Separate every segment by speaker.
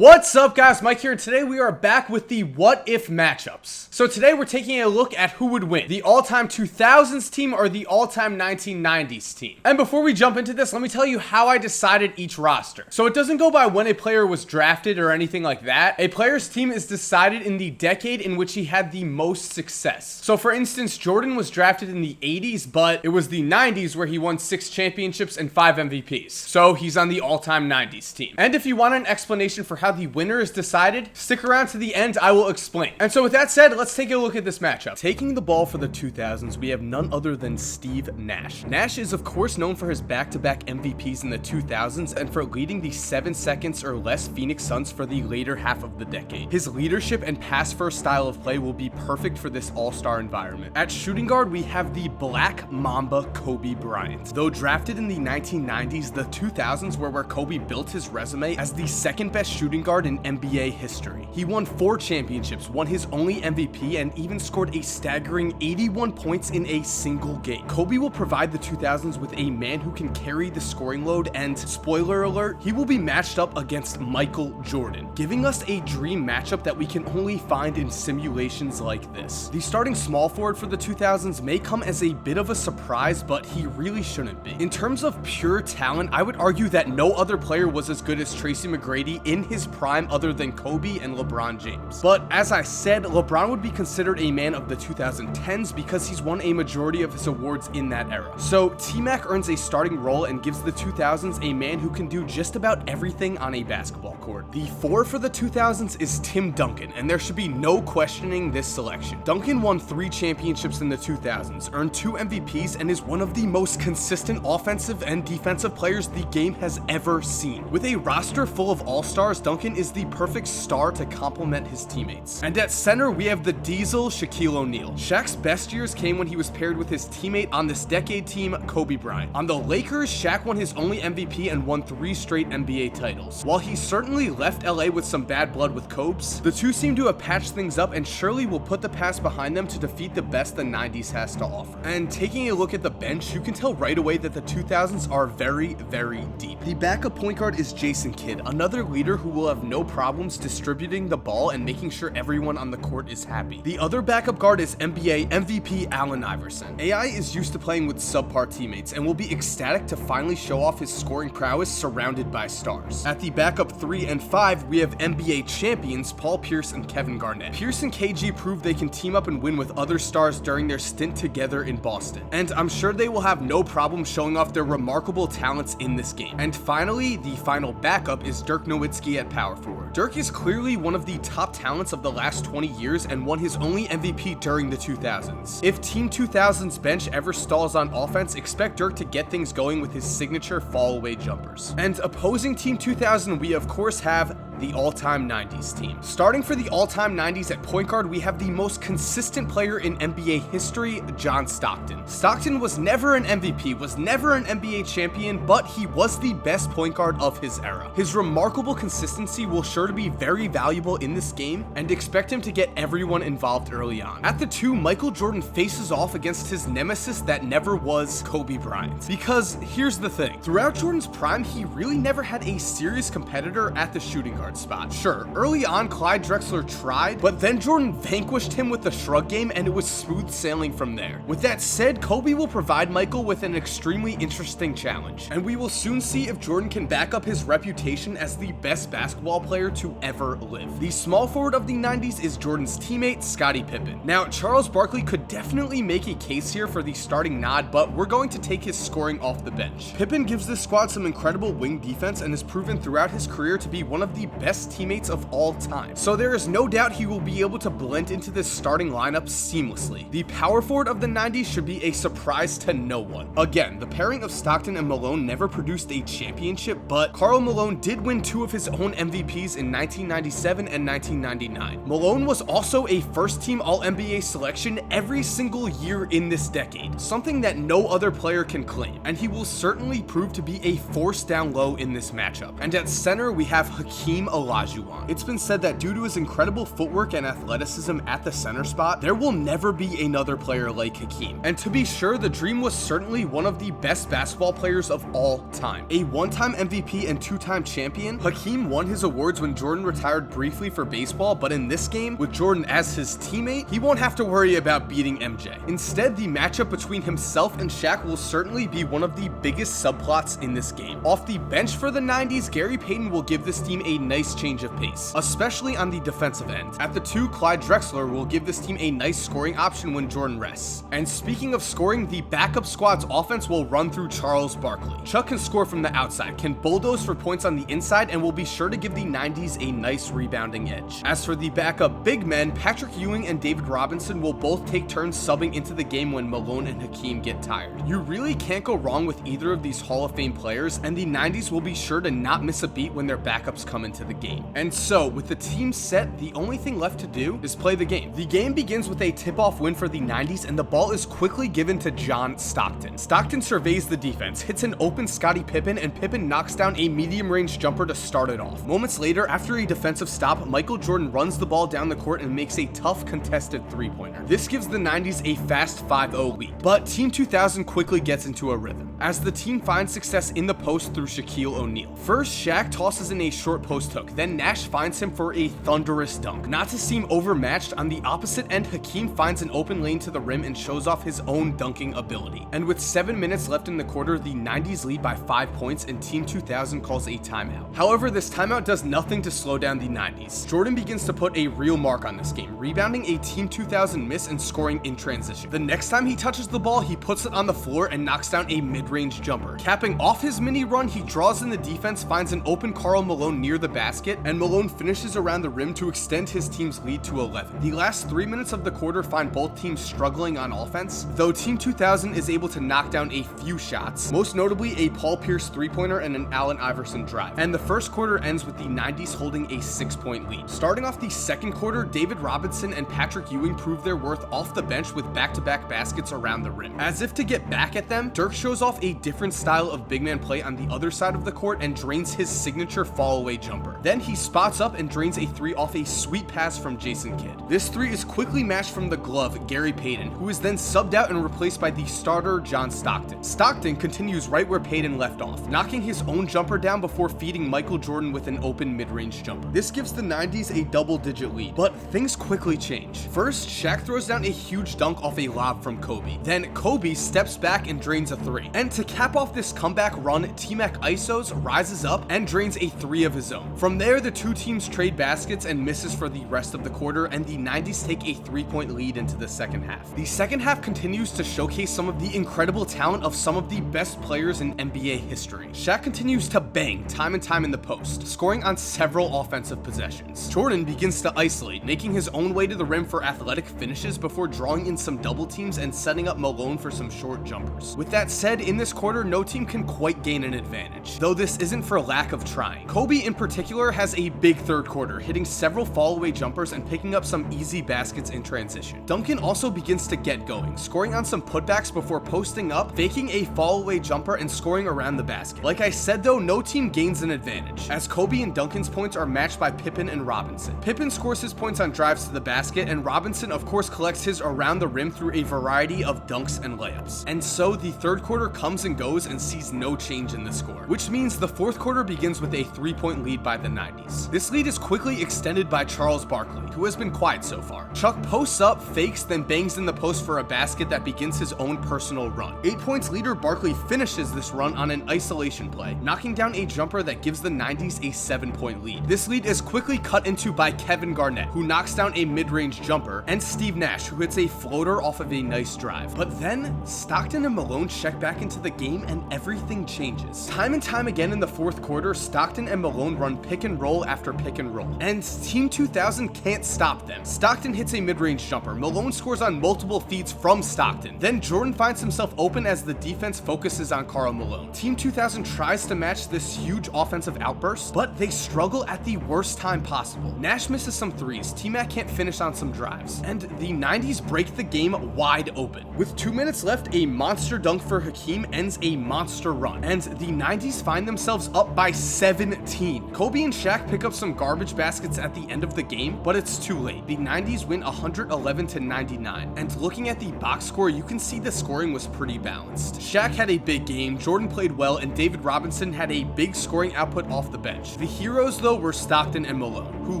Speaker 1: What's up guys, Mike here, and today we are back with the what if matchups. So today we're taking a look at who would win, the all-time 2000s team or the all-time 1990s team. And before we jump into this, let me tell you how I decided each roster. So it doesn't go by when a player was drafted or anything like that. A player's team is decided in the decade in which he had the most success. So for instance, Jordan was drafted in the 80s, but it was the 90s where he won 6 championships and 5 MVPs. So he's on the all-time 90s team. And if you want an explanation for how the winner is decided, stick around to the end, I will explain. And so with that said, let's take a look at this matchup. Taking the ball for the 2000s, we have none other than Steve Nash. Nash is of course known for his back-to-back MVPs in the 2000s and for leading the 7 seconds or less Phoenix Suns for the later half of the decade. His leadership and pass-first style of play will be perfect for this all-star environment. At shooting guard, we have the Black Mamba Kobe Bryant. Though drafted in the 1990s, the 2000s were where Kobe built his resume as the second best shooting guard in NBA history. He won 4 championships, won his only MVP, and even scored a staggering 81 points in a single game. Kobe will provide the 2000s with a man who can carry the scoring load, and spoiler alert, he will be matched up against Michael Jordan, giving us a dream matchup that we can only find in simulations like this. The starting small forward for the 2000s may come as a bit of a surprise, but he really shouldn't be. In terms of pure talent, I would argue that no other player was as good as Tracy McGrady in his prime other than Kobe and LeBron James. But as I said, LeBron would be considered a man of the 2010s because he's won a majority of his awards in that era. So T-Mac earns a starting role and gives the 2000s a man who can do just about everything on a basketball court. The 4 for the 2000s is Tim Duncan, and there should be no questioning this selection. Duncan won 3 championships in the 2000s, earned 2 MVPs, and is one of the most consistent offensive and defensive players the game has ever seen. With a roster full of all-stars, Duncan is the perfect star to complement his teammates. And at center, we have the Diesel Shaquille O'Neil. Shaq's best years came when he was paired with his teammate on this decade team, Kobe Bryant. On the Lakers, Shaq won his only MVP and won 3 straight NBA titles. While he certainly left LA with some bad blood with Cobes, the two seem to have patched things up and surely will put the past behind them to defeat the best the 90s has to offer. And taking a look at the bench, you can tell right away that the 2000s are very, very deep. The backup point guard is Jason Kidd, another leader who will have no problems distributing the ball and making sure everyone on the court is happy. The other backup guard is NBA MVP Allen Iverson. AI is used to playing with subpar teammates and will be ecstatic to finally show off his scoring prowess surrounded by stars. At the backup 3 and 5, we have NBA champions Paul Pierce and Kevin Garnett. Pierce and KG proved they can team up and win with other stars during their stint together in Boston, and I'm sure they will have no problem showing off their remarkable talents in this game. And finally, the final backup is Dirk Nowitzki at power forward. Dirk is clearly one of the top talents of the last 20 years and won his only MVP during the 2000s. If Team 2000's bench ever stalls on offense, expect Dirk to get things going with his signature fall-away jumpers. And opposing Team 2000, we of course have the all-time 90s team. Starting for the all-time 90s at point guard, we have the most consistent player in NBA history, John Stockton. Stockton was never an MVP, was never an NBA champion, but he was the best point guard of his era. His remarkable consistency will sure to be very valuable in this game, and expect him to get everyone involved early on. At the 2, Michael Jordan faces off against his nemesis that never was Kobe Bryant. Because here's the thing, throughout Jordan's prime, he really never had a serious competitor at the shooting guard spot. Sure, early on Clyde Drexler tried, but then Jordan vanquished him with the shrug game and it was smooth sailing from there. With that said, Kobe will provide Michael with an extremely interesting challenge, and we will soon see if Jordan can back up his reputation as the best basketball player to ever live. The small forward of the 90s is Jordan's teammate, Scottie Pippen. Now, Charles Barkley could definitely make a case here for the starting nod, but we're going to take his scoring off the bench. Pippen gives this squad some incredible wing defense and has proven throughout his career to be one of the best teammates of all time. So there is no doubt he will be able to blend into this starting lineup seamlessly. The power forward of the 90s should be a surprise to no one. Again, the pairing of Stockton and Malone never produced a championship, but Karl Malone did win 2 of his own MVPs in 1997 and 1999. Malone was also a first-team All-NBA selection every single year in this decade, something that no other player can claim, and he will certainly prove to be a force down low in this matchup. And at center, we have Hakeem Olajuwon. It's been said that due to his incredible footwork and athleticism at the center spot, there will never be another player like Hakeem. And to be sure, the Dream was certainly one of the best basketball players of all time. A one-time MVP and two-time champion, Hakeem won his awards when Jordan retired briefly for baseball, but in this game, with Jordan as his teammate, he won't have to worry about beating MJ. Instead, the matchup between himself and Shaq will certainly be one of the biggest subplots in this game. Off the bench for the 90s, Gary Payton will give this team a nice change of pace, especially on the defensive end. At the 2, Clyde Drexler will give this team a nice scoring option when Jordan rests. And speaking of scoring, the backup squad's offense will run through Charles Barkley. Chuck can score from the outside, can bulldoze for points on the inside, and will be sure to give the 90s a nice rebounding edge. As for the backup big men, Patrick Ewing and David Robinson will both take turns subbing into the game when Malone and Hakeem get tired. You really can't go wrong with either of these Hall of Fame players, and the 90s will be sure to not miss a beat when their backups come into the game. And so, with the team set, the only thing left to do is play the game. The game begins with a tip-off win for the 90s, and the ball is quickly given to John Stockton. Stockton surveys the defense, hits an open Scottie Pippen, and Pippen knocks down a medium-range jumper to start it off. Moments later, after a defensive stop, Michael Jordan runs the ball down the court and makes a tough contested three-pointer. This gives the 90s a fast 5-0 lead, but Team 2000 quickly gets into a rhythm, as the team finds success in the post through Shaquille O'Neil. First, Shaq tosses in a short post hook, then Nash finds him for a thunderous dunk. Not to seem overmatched, on the opposite end, Hakeem finds an open lane to the rim and shows off his own dunking ability. And with 7 minutes left in the quarter, the 90s lead by 5 points and Team 2000 calls a timeout. However, this timeout does nothing to slow down the 90s. Jordan begins to put a real mark on this game, rebounding a Team 2000 miss and scoring in transition. The next time he touches the ball, he puts it on the floor and knocks down a mid-range jumper. Capping off his mini run, he draws in the defense, finds an open Karl Malone near the basket, and Malone finishes around the rim to extend his team's lead to 11. The last 3 minutes of the quarter find both teams struggling on offense, though Team 2000 is able to knock down a few shots, most notably a Paul Pierce three-pointer and an Allen Iverson drive. And the first quarter ends with the 90s holding a 6-point lead. Starting off the second quarter, David Robinson and Patrick Ewing prove their worth off the bench with back-to-back baskets around the rim. As if to get back at them, Dirk shows off a different style of big man play on the other side of the court and drains his signature fall-away jumper. Then he spots up and drains a three off a sweet pass from Jason Kidd. This three is quickly matched from the glove, Gary Payton, who is then subbed out and replaced by the starter, John Stockton. Stockton continues right where Payton left off, knocking his own jumper down before feeding Michael Jordan with an open mid-range jumper. This gives the 90s a double-digit lead, but things quickly change. First, Shaq throws down a huge dunk off a lob from Kobe. Then Kobe steps back and drains a three. And to cap off this comeback run, T-Mac ISOs, rises up and drains a three of his own. From there, the two teams trade baskets and misses for the rest of the quarter, and the 90s take a 3-point lead into the second half. The second half continues to showcase some of the incredible talent of some of the best players in NBA history. Shaq continues to bang time and time in the post, scoring on several offensive possessions. Jordan begins to isolate, making his own way to the rim for athletic finishes before drawing in some double teams and setting up Malone for some short jumpers. With that said, in this quarter, no team can quite gain an advantage, though this isn't for lack of trying. Kobe in particular has a big third quarter, hitting several fall-away jumpers and picking up some easy baskets in transition. Duncan also begins to get going, scoring on some putbacks before posting up, faking a fall-away jumper, and scoring around the basket. Like I said though, no team gains an advantage, as Kobe and Duncan's points are matched by Pippen and Robinson. Pippen scores his points on drives to the basket, and Robinson of course collects his around the rim through a variety of dunks and layups. And so the third quarter comes and goes and sees no change in the score, which means the fourth quarter begins with a 3-point lead by the 90s. This lead is quickly extended by Charles Barkley, who has been quiet so far. Chuck posts up, fakes, then bangs in the post for a basket that begins his own personal run. 8 points later, Barkley finishes this run on an isolation play, knocking down a jumper that gives the 90s a 7-point lead. This lead is quickly cut into by Kevin Garnett, who knocks down a mid-range jumper, and Steve Nash, who hits a floater off of a nice drive. But then, Stockton and Malone check back into the game and everything changes. Time and time again in the fourth quarter, Stockton and Malone run pick and roll after pick and roll, and Team 2000 can't stop them. Stockton hits a mid-range jumper, Malone scores on multiple feeds from Stockton, then Jordan finds himself open as the defense focuses on Karl Malone. Team 2000 tries to match this huge offensive outburst, but they struggle at the worst time possible. Nash misses some threes, T-Mac can't finish on some drives, and the 90s break the game wide open. With 2 minutes left, a monster dunk for Hakeem ends a monster run, and the 90s find themselves up by 17. Kobe Kobe and Shaq pick up some garbage baskets at the end of the game, but it's too late. The 90s win 111-99, and looking at the box score, you can see the scoring was pretty balanced. Shaq had a big game, Jordan played well, and David Robinson had a big scoring output off the bench. The heroes, though, were Stockton and Malone, who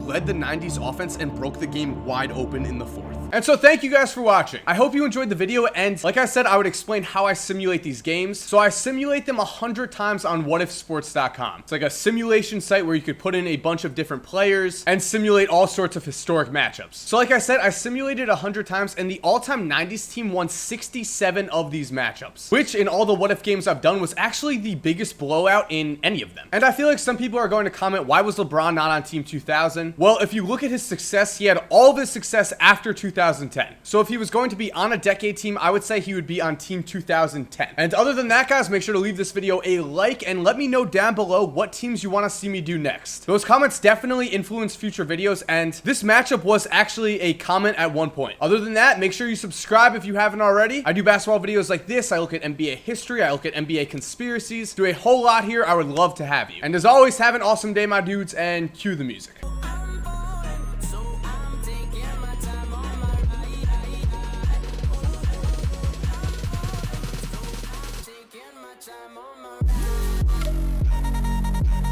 Speaker 1: led the 90s offense and broke the game wide open in the fourth. And so thank you guys for watching. I hope you enjoyed the video, and like I said, I would explain how I simulate these games. So I simulate them 100 times on whatifsports.com. It's like a simulation site where you could put in a bunch of different players and simulate all sorts of historic matchups. So like I said, I simulated 100 times, and the all-time 90s team won 67 of these matchups, which in all the what if games I've done was actually the biggest blowout in any of them. And I feel like some people are going to comment, why was LeBron not on Team 2000? Well, if you look at his success, he had all of his success after 2010. So if he was going to be on a decade team, I would say he would be on Team 2010. And other than that, guys, make sure to leave this video a like and let me know down below what teams you want to see me do next. Those comments definitely influence future videos, and this matchup was actually a comment at one point. Other than that, make sure you subscribe if you haven't already. I do basketball videos like this. I look at NBA history. I look at NBA conspiracies. Do a whole lot here. I would love to have you. And as always, have an awesome day, my dudes, and cue the music.
Speaker 2: Time on my